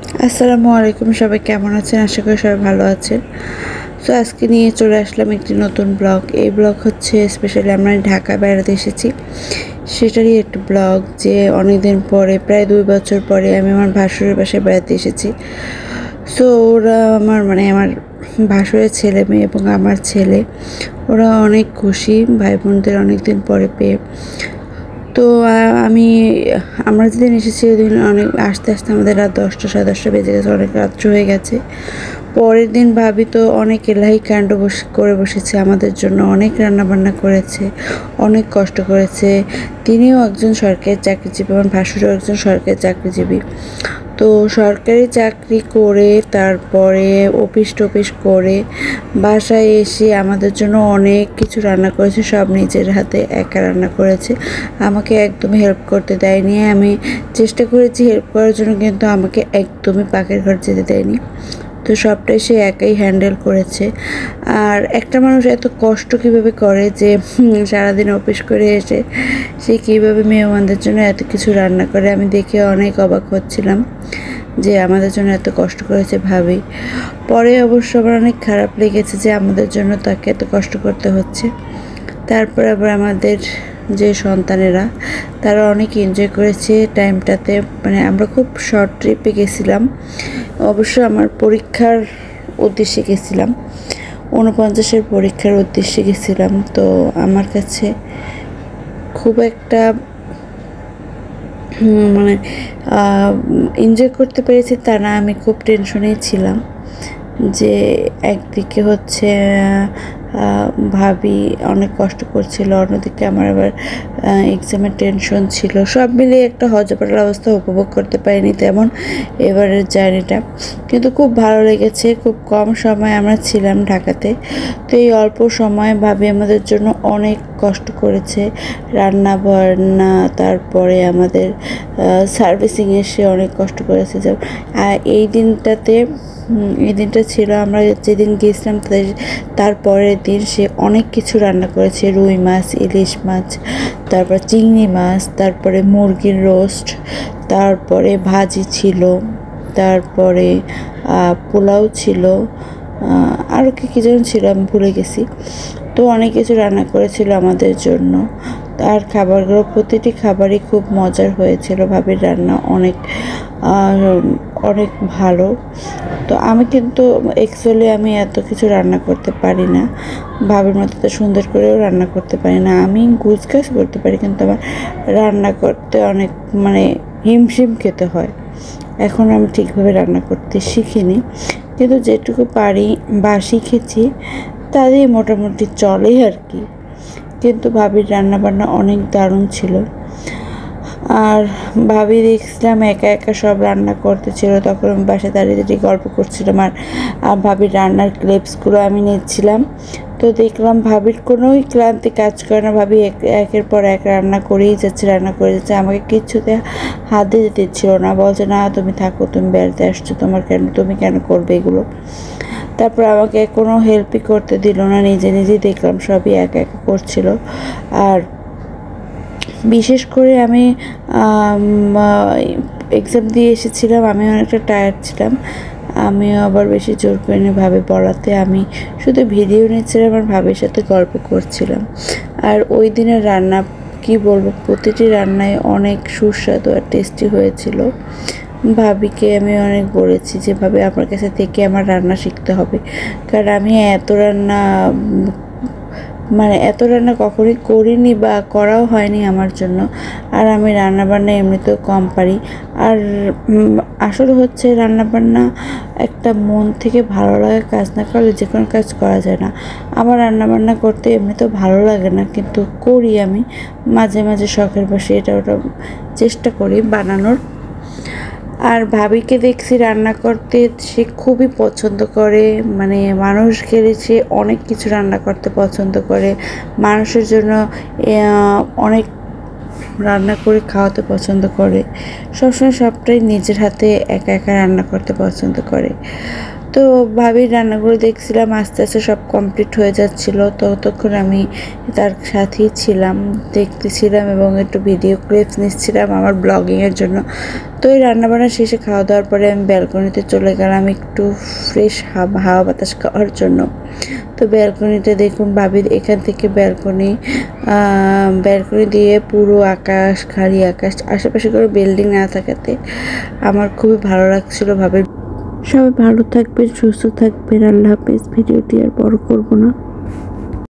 আসসালামু আলাইকুম, সবাই কেমন আছেন? আশা করি সবাই ভালো আছেন। সো আজকে নিয়ে চলে আসলাম একটি নতুন ব্লগ। এই ব্লগ হচ্ছে স্পেশালি আমরা ঢাকা বেড়াতে এসেছি সেটারই একটি ব্লগ, যে অনেকদিন পরে প্রায় 2 বছর পরে আমি আমার ভাসুরের বাসায় বেড়াতে এসেছি। সো ওরা আমার ভাসুরের ছেলে মেয়ে এবং আমার ছেলে, ওরা অনেক খুশি ভাই বোনদের অনেকদিন পরে পেয়ে। তো আমরা যেদিন এসেছি ওদিন অনেক আস্তে আস্তে আমাদের রাত 10টা 10:30 বেজে গেছে, অনেক রাত্র হয়ে গেছে। পরের দিন ভাবি তো অনেক এলাহি কাণ্ড করে বসেছে আমাদের জন্য, অনেক রান্নাবান্না করেছে, অনেক কষ্ট করেছে। তিনিও একজন সরকারি চাকরিজীবী, আমার ভাসুরও একজন সরকারি চাকরিজীবী। তো সরকারি চাকরি করে তারপরে অফিস টফিস করে বাসায় এসে আমাদের জন্য অনেক কিছু রান্না করেছে, সব নিজের হাতে একা রান্না করেছে, আমাকে একদমই হেল্প করতে দেয়নি। আমি চেষ্টা করেছি হেল্প করার জন্য, কিন্তু আমাকে একদমই পাকের ঘর যেতে দেয়নি। তো সবটাই সে একাই হ্যান্ডেল করেছে। আর একটা মানুষ এত কষ্ট কীভাবে করে, যে সারাদিন অফিস করে এসে সে কীভাবে মেহমানদের জন্য এত কিছু রান্না করে, আমি দেখে অনেক অবাক হচ্ছিলাম যে আমাদের জন্য এত কষ্ট করেছে ভাবি। পরে অবশ্য আমার অনেক খারাপ লেগেছে যে আমাদের জন্য তাকে এত কষ্ট করতে হচ্ছে। তারপর আবার আমাদের যে সন্তানেরা, তারা অনেক এনজয় করেছে টাইমটাতে। মানে আমরা খুব শর্ট ট্রিপে গেছিলাম, অবশ্য আমার পরীক্ষার উদ্দেশ্যে গেছিলাম, 49-এর পরীক্ষার উদ্দেশ্যে গেছিলাম। তো আমার কাছে খুব একটা মানে এনজয় করতে পেরেছি তা না, আমি খুব টেনশনেই ছিলাম। যে একদিকে হচ্ছে ভাবি অনেক কষ্ট করছিল, অন্যদিকে আমার আবার এক্সামের টেনশন ছিল, সব মিলিয়ে একটা হজবরল অবস্থা উপভোগ করতে পারিনি তেমন এবারের জার্নিটা। কিন্তু খুব ভালো লেগেছে। খুব কম সময় আমরা ছিলাম ঢাকাতে, তো এই অল্প সময় ভাবি আমাদের জন্য অনেক কষ্ট করেছে, রান্না বান্না, তারপরে আমাদের সার্ভিসিং এসে অনেক কষ্ট করেছে। আর এই দিনটা ছিল, আমরা যেদিন গিয়েছিলাম তারপরের দিন সে অনেক কিছু রান্না করেছে, রুই মাছ, ইলিশ মাছ, তারপর চিংড়ি মাছ, তারপরে মুরগির রোস্ট, তারপরে ভাজি ছিল, তারপরে পোলাও ছিল, আরও কী যেন ছিল আমি ভুলে গেছি। তো অনেক কিছু রান্না করেছিল আমাদের জন্য। আর খাবারগুলো প্রতিটি খাবারই খুব মজার হয়েছিল, ভাবির রান্না অনেক ভালো। তো আমি কিন্তু অ্যাকচুয়ালি আমি এত কিছু রান্না করতে পারি না, ভাবির মতো তো সুন্দর করেও রান্না করতে পারি না। আমি গুছগাছ করতে পারি, কিন্তু আমার রান্না করতে অনেক হিমশিম খেতে হয়। এখন আমি ঠিকভাবে রান্না করতে শিখিনি, কিন্তু যেটুকু পারি বা শিখেছি তা দিয়ে মোটামুটি চলে আর কি। কিন্তু ভাবির রান্নাবান্না অনেক দারুণ ছিল। আর ভাবি দেখছিলাম একা একা সব রান্না করতেছিল, তখন আমি বাসায় দাঁড়িয়ে গল্প করছিলাম, আর ভাবির রান্নার ক্লিপসগুলো আমি নিচ্ছিলাম। তো দেখলাম ভাবির কোনোই ক্লান্তি কাজ করে না, ভাবি একের পর এক রান্না করেই যাচ্ছে, আমাকে কিচ্ছুতে হাত দিতে দিচ্ছিল না, বলছে না তুমি থাকো, তুমি বেড়াতে আসছো, তুমি কেন করবে এগুলো। তারপর আমাকে কোনো হেল্পই করতে দিল না, নিজেই দেখলাম সবই একা একা করছিল। আর বিশেষ করে আমি এক্সাম দিয়ে এসেছিলাম, আমি অনেকটা টায়ার্ড ছিলাম, আমিও আবার বেশি জোর করিনি ভাবে পড়াতে, আমি শুধু ভিডিও নিচ্ছিলাম আর ভাবির সাথে গল্প করছিলাম। আর ওই দিনের রান্না কি বলবো, প্রতিটি রান্নায় অনেক সুস্বাদু আর টেস্টি হয়েছিল। ভাবিকে আমি অনেক বলেছি যে ভাবি আমার কাছে থেকে আমার রান্না শিখতে হবে, কারণ আমি এত রান্না কখনোই করিনি বা করাও হয়নি আমার জন্য। আর আমি রান্নাবান্না এমনিতেও কম পারি। আর আসলে হচ্ছে রান্নাবান্না একটা মন থেকে ভালো লাগা কাজ না করলে যে কোনো কাজ করা যায় না। আমার রান্নাবান্না করতে এমনিতেও ভালো লাগে না, কিন্তু করি আমি মাঝে মাঝে শখের বসে, এটা ওটা চেষ্টা করি বানানোর। আর ভাবিকে দেখছি রান্না করতে, সে খুবই পছন্দ করে, মানুষ গেলে সে অনেক কিছু রান্না করতে পছন্দ করে, মানুষের জন্য অনেক রান্না করে খাওয়াতে পছন্দ করে, সবসময় সবটাই নিজের হাতে একা একা রান্না করতে পছন্দ করে। তো ভাবির রান্নাগুলো দেখছিলাম, আস্তে আস্তে সব কমপ্লিট হয়ে যাচ্ছিল। ততক্ষণ আমি তার সাথেই ছিলাম, দেখতেছিলাম এবং একটু ভিডিও ক্লিপস নিচ্ছিলাম আমার ব্লগিংয়ের জন্য। তো এই রান্নাবান্না শেষে খাওয়া দাওয়ার পরে আমি ব্যালকনিতে চলে গেলাম একটু ফ্রেশ হাওয়া বাতাস খাওয়ার জন্য। তো ব্যালকনিতে দেখুন ভাবির এখান থেকে ব্যালকনি দিয়ে পুরো আকাশ, খালি আকাশ, আশেপাশে কোনো বিল্ডিং না থাকাতে আমার খুবই ভালো লাগছিল ভাবির। সবাই ভালো থাকবেন, সুস্থ থাকবেন। আল্লাহ হাফেজ। ভিডিওটি আর বড় করব না।